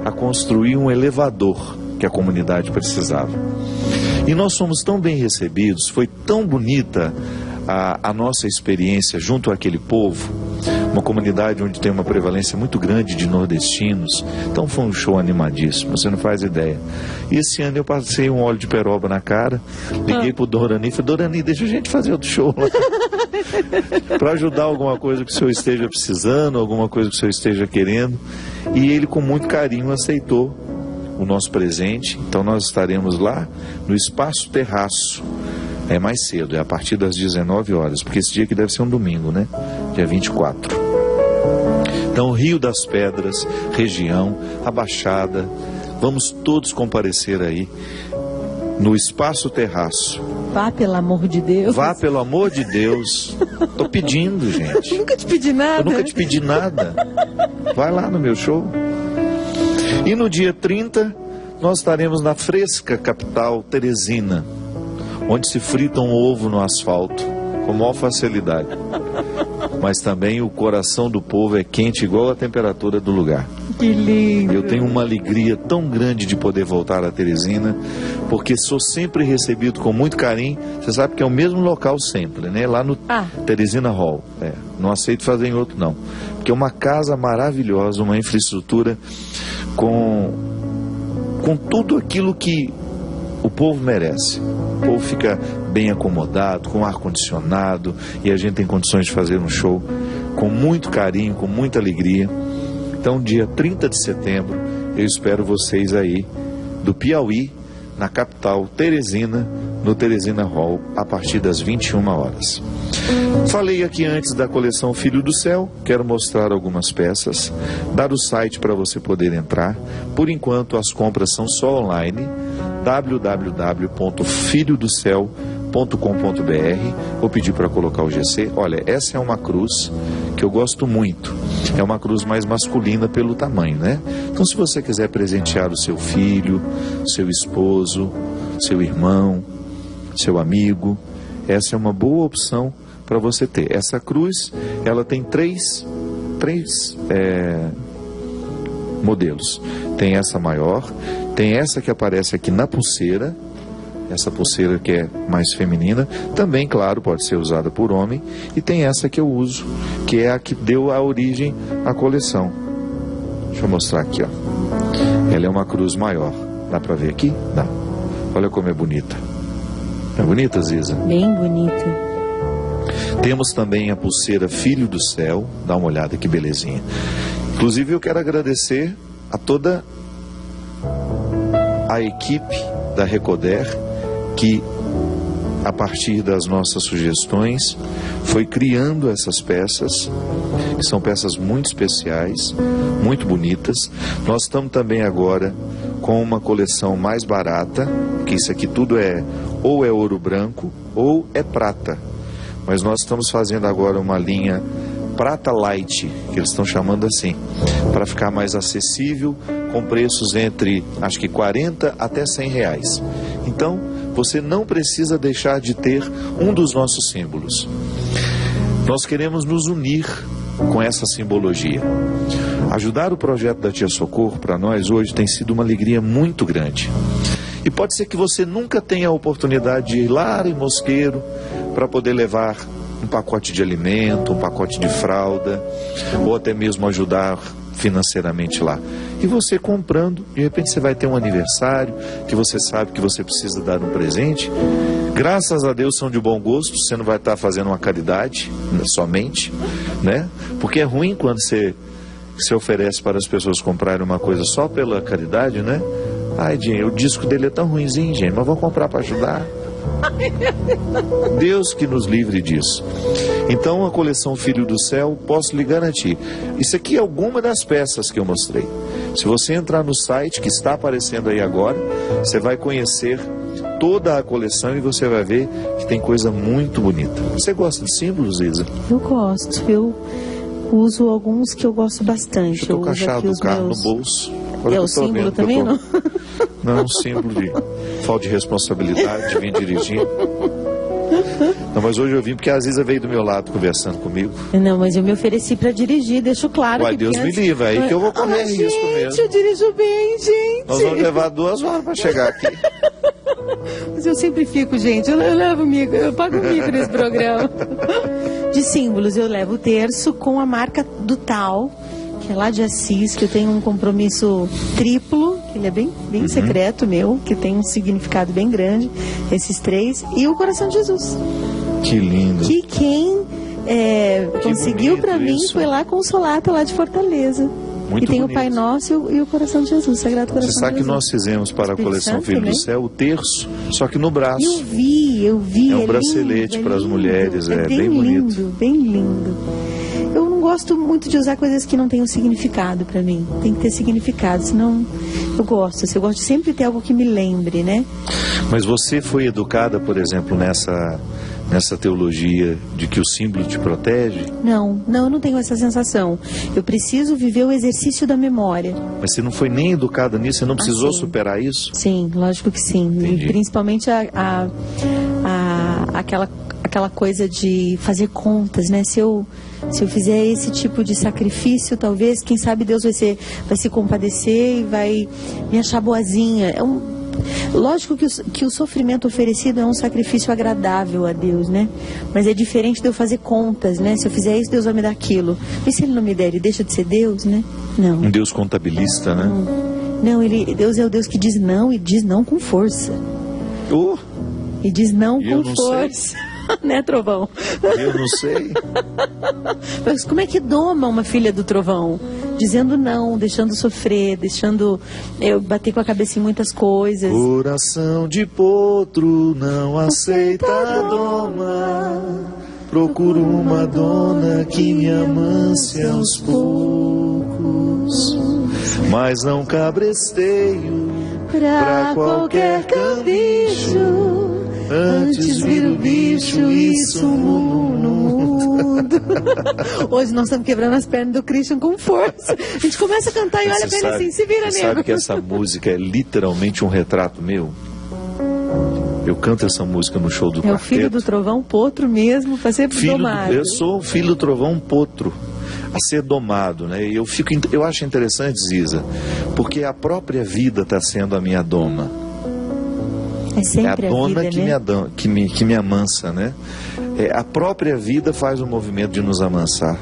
Speaker 2: a construir um elevador que a comunidade precisava. E nós fomos tão bem recebidos, foi tão bonita a nossa experiência junto àquele povo, uma comunidade onde tem uma prevalência muito grande de nordestinos. Então foi um show animadíssimo, você não faz ideia. E esse ano eu passei um óleo de peroba na cara, liguei pro Dorani e falei, Dorani, deixa a gente fazer outro show lá. Para ajudar alguma coisa que o senhor esteja precisando, alguma coisa que o senhor esteja querendo. E ele com muito carinho aceitou o nosso presente. Então nós estaremos lá no Espaço Terraço. É mais cedo, é a partir das 19 horas, porque esse dia aqui deve ser um domingo, né? Dia 24. Então, Rio das Pedras, região, a Baixada, vamos todos comparecer aí no Espaço Terraço.
Speaker 1: Vá, pelo amor de Deus.
Speaker 2: Vá, pelo amor de Deus. Tô pedindo, gente.
Speaker 1: Eu nunca te pedi nada.
Speaker 2: Eu nunca te pedi nada. Vai lá no meu show. E no dia 30, nós estaremos na fresca capital Teresina, onde se frita um ovo no asfalto, com maior facilidade. Mas também o coração do povo é quente, igual a temperatura do lugar.
Speaker 1: Que lindo.
Speaker 2: Eu tenho uma alegria tão grande de poder voltar a Teresina, porque sou sempre recebido com muito carinho. Você sabe que é o mesmo local sempre, né? Lá no Teresina Hall. Não aceito fazer em outro, não. Porque é uma casa maravilhosa, uma infraestrutura com tudo aquilo que o povo merece. O povo fica bem acomodado, com ar-condicionado, e a gente tem condições de fazer um show com muito carinho, com muita alegria. Então, dia 30 de setembro, eu espero vocês aí do Piauí, na capital Teresina, no Teresina Hall, a partir das 21 horas. Falei aqui antes da coleção Filho do Céu, quero mostrar algumas peças, dar o site para você poder entrar. Por enquanto as compras são só online, www.filhodocéu.com.br. Vou pedir para colocar o GC. Olha, essa é uma cruz que eu gosto muito, é uma cruz mais masculina pelo tamanho, né? Então se você quiser presentear o seu filho, seu esposo, seu irmão, seu amigo, essa é uma boa opção para você ter. Essa cruz, ela tem três modelos. Tem essa maior, tem essa que aparece aqui na pulseira, essa pulseira que é mais feminina, também, claro, pode ser usada por homem, e tem essa que eu uso, que é a que deu a origem à coleção. Deixa eu mostrar aqui, ó. Ela é uma cruz maior. Dá para ver aqui? Dá. Olha como é bonita. É bonita, Ziza?
Speaker 1: Bem bonita.
Speaker 2: Temos também a pulseira Filho do Céu. Dá uma olhada que belezinha. Inclusive eu quero agradecer a toda a equipe da Recoder, que a partir das nossas sugestões foi criando essas peças, que são peças muito especiais, muito bonitas. Nós estamos também agora com uma coleção mais barata, que isso aqui tudo ou é ouro branco ou é prata. Mas nós estamos fazendo agora uma linha Prata Light, que eles estão chamando assim, para ficar mais acessível, com preços entre, acho que 40 até 100 reais. Então, você não precisa deixar de ter um dos nossos símbolos. Nós queremos nos unir com essa simbologia. Ajudar o projeto da Tia Socorro para nós hoje tem sido uma alegria muito grande. E pode ser que você nunca tenha a oportunidade de ir lá em Mosqueiro para poder levar um pacote de alimento, um pacote de fralda, ou até mesmo ajudar financeiramente lá. E você comprando, de repente você vai ter um aniversário, que você sabe que você precisa dar um presente. Graças a Deus são de bom gosto, você não vai estar fazendo uma caridade somente, né? Porque é ruim quando você oferece para as pessoas comprarem uma coisa só pela caridade, né? Ai, gente, o disco dele é tão ruinzinho, gente, mas vou comprar para ajudar. Deus que nos livre disso. Então a coleção Filho do Céu, posso lhe garantir, isso aqui é alguma das peças que eu mostrei. Se você entrar no site que está aparecendo aí agora, você vai conhecer toda a coleção e você vai ver que tem coisa muito bonita. Você gosta de símbolos, Isa?
Speaker 1: Eu gosto, eu uso alguns que eu gosto bastante.
Speaker 2: Eu tô com a chave do carro no bolso.
Speaker 1: É o símbolo também, não?
Speaker 2: Não, é um símbolo de falta de responsabilidade, de vir dirigindo. Não, mas hoje eu vim porque a Aziza veio do meu lado conversando comigo.
Speaker 1: Não, mas eu me ofereci para dirigir, deixo claro.
Speaker 2: Uai, Deus me livre, aí que eu vou correr risco mesmo.
Speaker 1: Gente, eu dirijo bem, gente.
Speaker 2: Nós vamos levar 2 horas para chegar aqui.
Speaker 1: Mas eu sempre fico, gente, eu levo mico, eu pago mico nesse programa. De símbolos, eu levo o terço com a marca do Tal, que é lá de Assis, que eu tenho um compromisso triplo, que ele é bem secreto meu, que tem um significado bem grande, esses 3, e o Coração de Jesus.
Speaker 2: Que lindo.
Speaker 1: Que quem conseguiu para mim foi lá Consolata, lá de Fortaleza.
Speaker 2: Muito
Speaker 1: e tem
Speaker 2: bonito.
Speaker 1: O Pai Nosso e o Coração de Jesus, Sagrado Coração de Jesus.
Speaker 2: Você sabe que nós fizemos para a coleção Filho do Céu o terço, só que no braço.
Speaker 1: Eu vi.
Speaker 2: É um bracelete para as mulheres, é bem bonito.
Speaker 1: Bem lindo. Eu não gosto muito de usar coisas que não tenham significado para mim. Tem que ter significado, senão eu gosto. Eu gosto de sempre ter algo que me lembre, né?
Speaker 2: Mas você foi educada, por exemplo, nessa teologia de que o símbolo te protege?
Speaker 1: Não, eu não tenho essa sensação. Eu preciso viver o exercício da memória.
Speaker 2: Mas você não foi nem educada nisso? Você não precisou
Speaker 1: sim.
Speaker 2: superar isso?
Speaker 1: Sim, lógico que sim.
Speaker 2: Entendi.
Speaker 1: E principalmente aquela coisa de fazer contas, né? Se eu fizer esse tipo de sacrifício, talvez, quem sabe Deus vai se compadecer e vai me achar boazinha. Lógico que o sofrimento oferecido é um sacrifício agradável a Deus, né? Mas é diferente de eu fazer contas, né? Se eu fizer isso, Deus vai me dar aquilo. Mas se Ele não me der, Ele deixa de ser Deus, né? Não.
Speaker 2: Um Deus contabilista, né?
Speaker 1: Não, Deus é o Deus que diz não e diz não com força. E diz não com força. Né, Trovão?
Speaker 2: Eu não sei.
Speaker 1: Mas como é que doma uma filha do Trovão? dizendo não, deixando sofrer, deixando eu bater com a cabeça em muitas coisas.
Speaker 2: Coração de potro não aceita a doma, procuro uma dona que me amance aos poucos, mas não cabresteio pra qualquer cambicho, antes vira o bicho e sumo no mundo.
Speaker 1: Hoje nós estamos quebrando as pernas do Christian com força. A gente começa a cantar e olha pra ele assim, se vira, nego.
Speaker 2: Sabe que essa música é literalmente um retrato meu? Eu canto essa música no show do quarteto.
Speaker 1: É o filho do trovão potro mesmo, pra ser domado.
Speaker 2: Eu sou o filho do trovão potro, a ser domado, né? Eu acho interessante, Ziza, porque a própria vida está sendo a minha doma.
Speaker 1: É sempre
Speaker 2: a dona
Speaker 1: vida,
Speaker 2: que,
Speaker 1: né?
Speaker 2: que me amansa, né? A própria vida faz o movimento de nos amansar.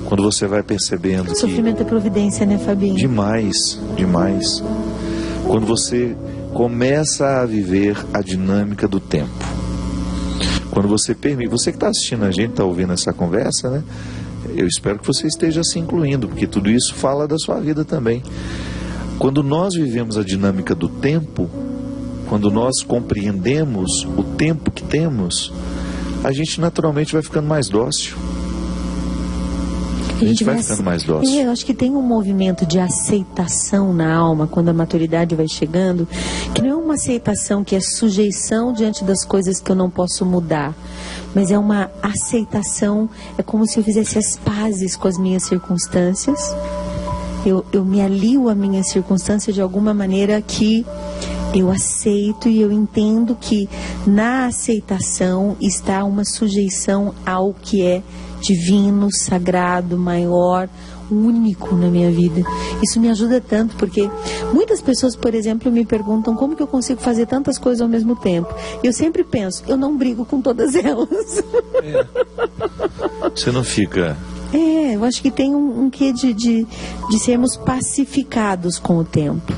Speaker 2: Quando você vai percebendo
Speaker 1: O sofrimento é providência, né, Fabinho?
Speaker 2: Demais, demais. Quando você começa a viver a dinâmica do tempo. Quando você permite... Você que está assistindo a gente, está ouvindo essa conversa, né? Eu espero que você esteja se incluindo, porque tudo isso fala da sua vida também. Quando nós vivemos a dinâmica do tempo, quando nós compreendemos o tempo que temos, a gente naturalmente vai ficando mais dócil. A gente vai ficando mais dócil.
Speaker 1: Eu acho que tem um movimento de aceitação na alma, quando a maturidade vai chegando, que não é uma aceitação que é sujeição diante das coisas que eu não posso mudar, mas é uma aceitação, é como se eu fizesse as pazes com as minhas circunstâncias. Eu me alio à minha circunstância de alguma maneira que eu aceito e eu entendo que na aceitação está uma sujeição ao que é divino, sagrado, maior, único na minha vida. Isso me ajuda tanto, porque muitas pessoas, por exemplo, me perguntam como que eu consigo fazer tantas coisas ao mesmo tempo. E eu sempre penso, eu não brigo com todas elas.
Speaker 2: Você não fica...
Speaker 1: Eu acho que tem um quê de sermos pacificados com o tempo,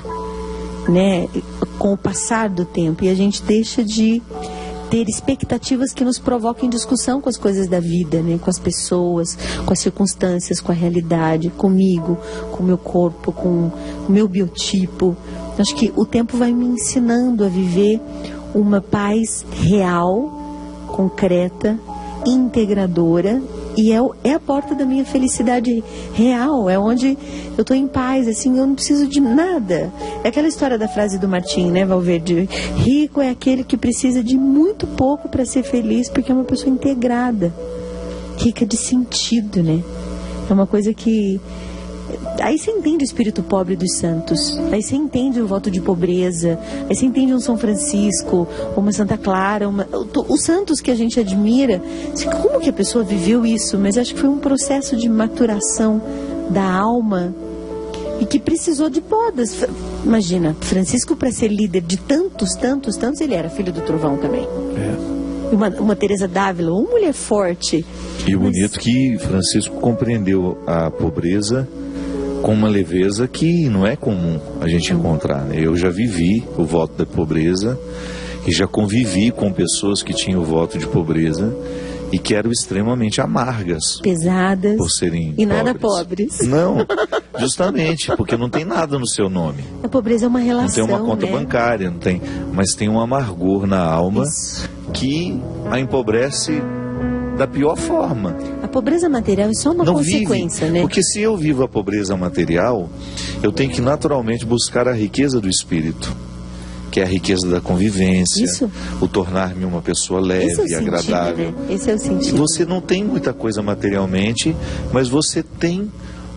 Speaker 1: né? Com o passar do tempo. E a gente deixa de ter expectativas que nos provoquem discussão com as coisas da vida, né? Com as pessoas, com as circunstâncias, com a realidade, comigo, com o meu corpo, com o meu biotipo. Acho que o tempo vai me ensinando a viver uma paz real, concreta, integradora, e é a porta da minha felicidade real, é onde eu estou em paz, assim, eu não preciso de nada. É aquela história da frase do Martim, né, Valverde? Rico é aquele que precisa de muito pouco para ser feliz, porque é uma pessoa integrada, rica de sentido, né? É uma coisa que... Aí você entende o espírito pobre dos santos, aí você entende o voto de pobreza, aí você entende um São Francisco, uma Santa Clara, os santos que a gente admira. Como que a pessoa viveu isso? Mas acho que foi um processo de maturação da alma e que precisou de podas. Imagina, Francisco, para ser líder de tantos, ele era filho do trovão também. Uma Teresa d'Ávila, uma mulher forte.
Speaker 2: E o bonito que Francisco compreendeu a pobreza com uma leveza que não é comum a gente encontrar, né? Eu já vivi o voto da pobreza e já convivi com pessoas que tinham o voto de pobreza e que eram extremamente amargas,
Speaker 1: pesadas
Speaker 2: por serem
Speaker 1: e nada pobres.
Speaker 2: Não, justamente, porque não tem nada no seu nome.
Speaker 1: A pobreza é uma relação,
Speaker 2: não tem uma conta, né, bancária, não tem, mas tem um amargor na alma. Isso. Que a empobrece da pior forma. A
Speaker 1: pobreza material é só uma consequência, né?
Speaker 2: Porque se eu vivo a pobreza material, eu tenho que naturalmente buscar a riqueza do espírito, que é a riqueza da convivência. Isso. O tornar-me uma pessoa leve e agradável.
Speaker 1: Né? Esse é o sentido.
Speaker 2: E você não tem muita coisa materialmente, mas você tem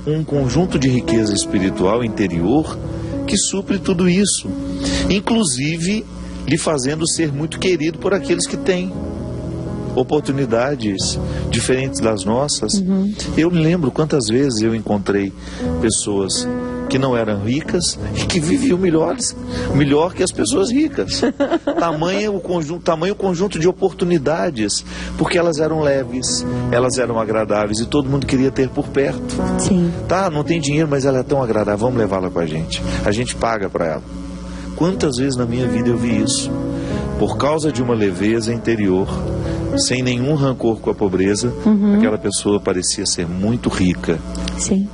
Speaker 2: um conjunto de riqueza espiritual interior que supre tudo isso, inclusive lhe fazendo ser muito querido por aqueles que têm oportunidades diferentes das nossas. Eu me lembro quantas vezes eu encontrei pessoas que não eram ricas e que viviam melhor que as pessoas ricas. Tamanho conjunto de oportunidades, porque elas eram leves, elas eram agradáveis e todo mundo queria ter por perto.
Speaker 1: Sim.
Speaker 2: Tá, não tem dinheiro, mas ela é tão agradável, vamos levá-la com a gente paga para ela. Quantas vezes na minha vida eu vi isso? Por causa de uma leveza interior, sem nenhum rancor com a pobreza, aquela pessoa parecia ser muito rica.
Speaker 1: Sim.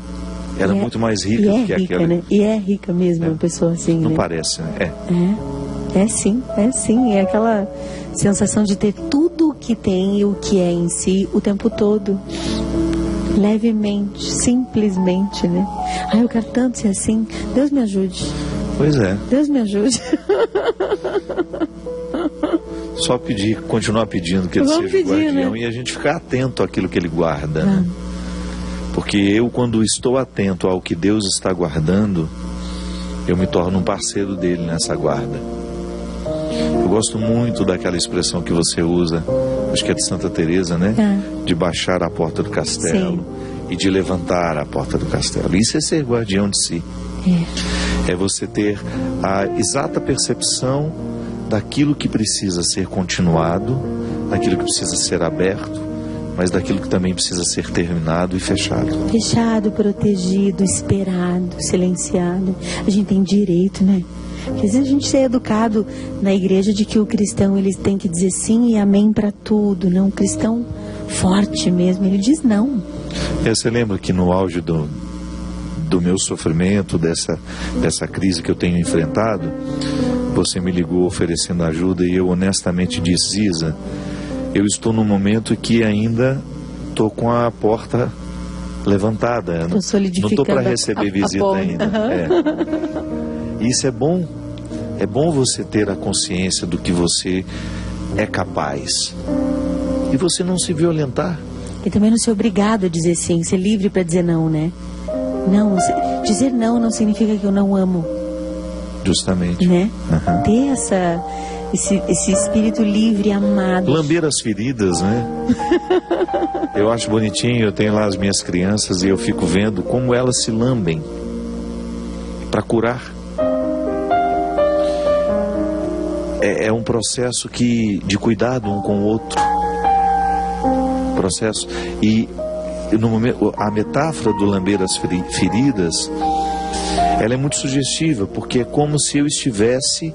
Speaker 2: Era muito mais rica do que
Speaker 1: rica,
Speaker 2: aquela.
Speaker 1: Né? E é rica mesmo, uma pessoa assim,
Speaker 2: Não
Speaker 1: né?
Speaker 2: parece, né?
Speaker 1: É sim. É aquela sensação de ter tudo o que tem e o que é em si o tempo todo. Levemente, simplesmente, né? Eu quero tanto ser assim. Deus me ajude.
Speaker 2: Pois é.
Speaker 1: Deus me ajude.
Speaker 2: Só pedir, continuar pedindo que Ele seja o guardião, né? E a gente ficar atento àquilo que Ele guarda, né? Porque eu, quando estou atento ao que Deus está guardando, eu me torno um parceiro dele nessa guarda. Eu gosto muito daquela expressão que você usa, acho que é de Santa Teresa, né? De baixar a porta do castelo. Sim. E de levantar a porta do castelo. Isso é ser guardião de si. É você ter a exata percepção daquilo que precisa ser continuado, daquilo que precisa ser aberto, mas daquilo que também precisa ser terminado e fechado.
Speaker 1: Fechado, protegido, esperado, silenciado. A gente tem direito, né? Porque às vezes a gente é educado na igreja de que o cristão ele tem que dizer sim e amém para tudo. Não, o cristão forte mesmo, ele diz não.
Speaker 2: Você lembra que no auge do meu sofrimento, dessa crise que eu tenho enfrentado, você me ligou oferecendo ajuda e eu honestamente disse: Isa, eu estou num momento que ainda estou com a porta levantada. Não estou para receber visita ainda. Isso é bom. É bom você ter a consciência do que você é capaz. E você não se violentar.
Speaker 1: E também não ser obrigado a dizer sim, ser livre para dizer não, né? Não, dizer não significa que eu não amo.
Speaker 2: Justamente.
Speaker 1: Né? Ter esse espírito livre, amado.
Speaker 2: Lamber as feridas, né? Eu acho bonitinho, eu tenho lá as minhas crianças e eu fico vendo como elas se lambem para curar. É um processo de cuidado um com o outro. Processo. E no momento, a metáfora do lamber as feridas, ela é muito sugestiva, porque é como se eu estivesse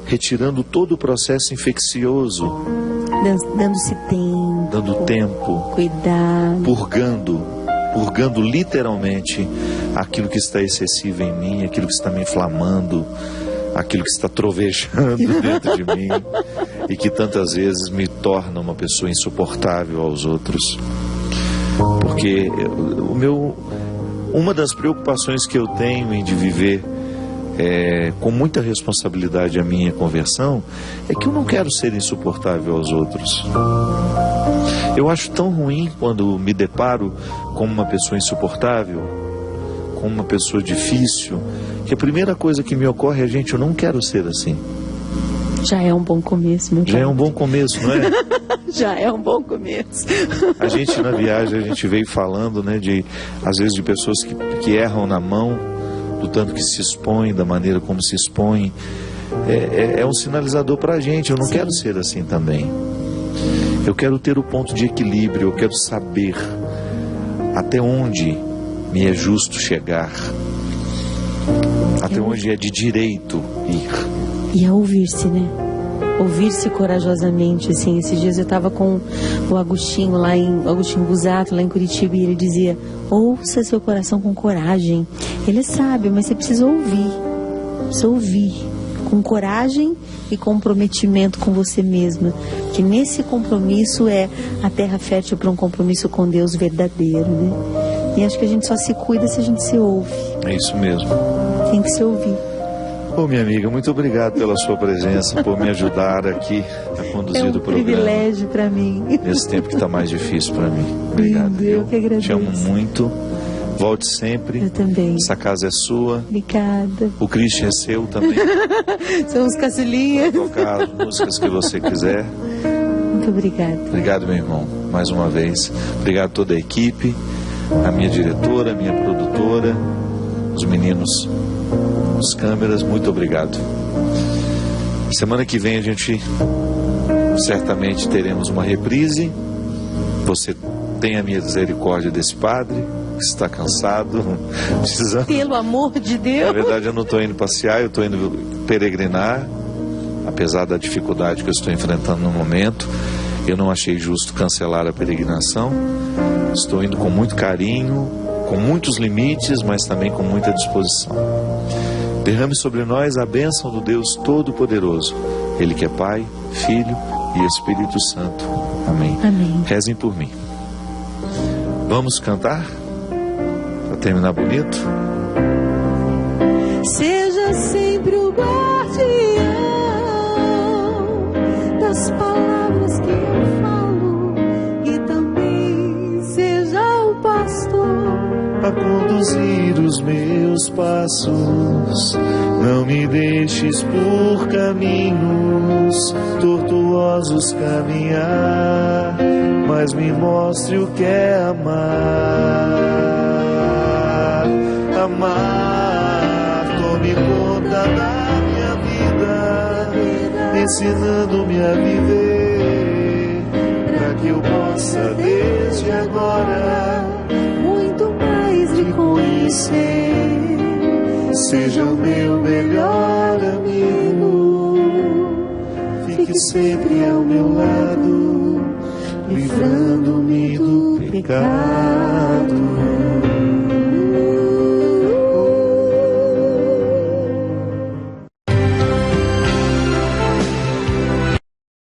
Speaker 2: retirando todo o processo infeccioso,
Speaker 1: dando-se tempo,
Speaker 2: dando tempo,
Speaker 1: cuidado,
Speaker 2: purgando literalmente aquilo que está excessivo em mim, aquilo que está me inflamando, aquilo que está trovejando dentro de mim e que tantas vezes me torna uma pessoa insuportável aos outros. Porque uma das preocupações que eu tenho em de viver com muita responsabilidade a minha conversão é que eu não quero ser insuportável aos outros. Eu acho tão ruim quando me deparo com uma pessoa insuportável, com uma pessoa difícil, que a primeira coisa que me ocorre é: gente, eu não quero ser assim.
Speaker 1: Já é um bom começo, meu pai.
Speaker 2: Já é um bom começo, não é?
Speaker 1: Já é um bom começo.
Speaker 2: A gente na viagem, a gente veio falando, né, às vezes de pessoas que erram na mão, do tanto que se expõem, da maneira como se expõem. É um sinalizador para a gente. Eu não quero ser assim também. Eu quero ter o ponto de equilíbrio, eu quero saber até onde me é justo chegar, até onde é de direito ir.
Speaker 1: E a ouvir-se, né? Ouvir-se corajosamente, assim. Esses dias eu estava com o Agostinho Agostinho Busato, lá em Curitiba, e ele dizia: ouça seu coração com coragem. Ele é sábio, mas você precisa ouvir. Precisa ouvir com coragem e comprometimento com você mesma. Que nesse compromisso é a terra fértil para um compromisso com Deus verdadeiro, né? E acho que a gente só se cuida se a gente se ouve.
Speaker 2: É isso mesmo.
Speaker 1: Tem que se ouvir.
Speaker 2: Minha amiga, muito obrigado pela sua presença, por me ajudar aqui a conduzir o programa.
Speaker 1: É um privilégio para mim.
Speaker 2: Nesse tempo que está mais difícil para mim. Obrigado.
Speaker 1: Eu que agradeço.
Speaker 2: Te amo muito. Volte sempre.
Speaker 1: Eu também.
Speaker 2: Essa casa é sua.
Speaker 1: Obrigada.
Speaker 2: O Christian é seu também.
Speaker 1: Somos caçulinhas.
Speaker 2: Tocar as músicas que você quiser.
Speaker 1: Muito obrigada.
Speaker 2: Obrigado, meu irmão, mais uma vez. Obrigado a toda a equipe, a minha diretora, a minha produtora, os meninos, os câmeras, muito obrigado. Semana que vem a gente certamente teremos uma reprise. Você tem a minha misericórdia desse padre que está cansado, precisando.
Speaker 1: Pelo amor de Deus.
Speaker 2: Na verdade, eu não estou indo passear, eu estou indo peregrinar, apesar da dificuldade que eu estou enfrentando no momento. Eu não achei justo cancelar a peregrinação. Estou indo com muito carinho, com muitos limites, mas também com muita disposição. Derrame sobre nós a bênção do Deus Todo-Poderoso, Ele que é Pai, Filho e Espírito Santo. Amém.
Speaker 1: Amém.
Speaker 2: Rezem por mim. Vamos cantar? Para terminar bonito?
Speaker 1: Seja sempre o guardião das palavras que eu falo, e também seja o pastor
Speaker 2: a conduzir os meus passos. Não me deixes por caminhos tortuosos caminhar, mas me mostre o que é amar. Amar, tome conta da minha vida, ensinando-me a viver, para que eu possa desde agora
Speaker 1: muito mais lhe conhecer.
Speaker 2: Seja o meu melhor amigo, fique sempre ao meu lado, livrando-me do pecado.